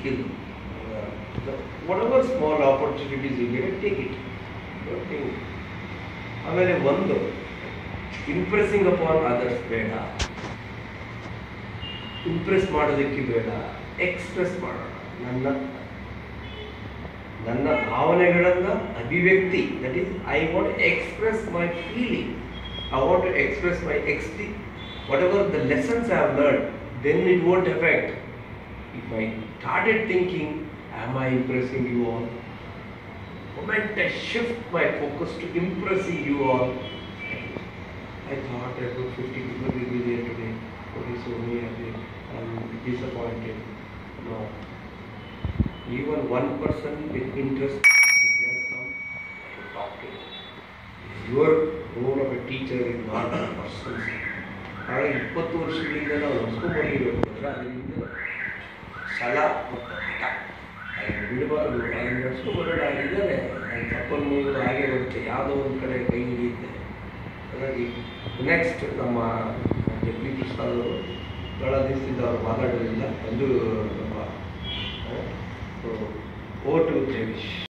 skill. Whatever small opportunities you get, take it. Don't think. ಆಮೇಲೆ ಒಂದು impressing upon others ಬೇಡ, impress ಮಾಡೋದಕ್ಕೆ ಬೇಡ, ಎಕ್ಸ್ಪ್ರೆಸ್ ಮಾಡೋಣ. ನನ್ನ ಭಾವನೆಗಳನ್ನು ಅಭಿವ್ಯಕ್ತಿ, that is I want to express my feeling, I want to express my whatever the lessons I have learned, then it won't affect. If I started thinking, am I impressing you all? Moment I shift my focus to impressing you all, I thought about 50 people will be there today. Okay, so me, I'm disappointed. No. Even one person with interest has come to talk to you. Your role of a teacher is not a person. ಹಾಗೆ 20 ವರ್ಷಗಳಿಂದ ನಾವು ನಡ್ಸ್ಕೊಂಡ್ಬಂದಿರಬೇಕು ಅಂದರೆ ಅದರಿಂದ ಛಲ ಮತ್ತು ಹಠ ಅದನ್ನು ಬಿಡಬಾರ್ದು. ಅದನ್ನು ನಡ್ಸ್ಕೊಂಡ್ಬರೋಣ ಆಗಿದ್ದರೆ ನಾನು ಸಂಪನ್ಮೂಲಗಳು ಹಾಗೆ ಬರುತ್ತೆ, ಯಾವುದೋ ಒಂದು ಕಡೆ ಕೈ ಹಿಡಿಯುತ್ತೆ. ಹಾಗಾಗಿ ನೆಕ್ಸ್ಟ್ ನಮ್ಮ ಜಗದೀಶ್ ಪ್ರಸಾದ್ ಅವರು ಬಹಳ ದಿವಸದಿಂದ ಅವರು ಮಾತಾಡೋದಿಲ್ಲ ಒಂದು ನಮ್ಮ ಓಟು ಜಗದೀಶ್.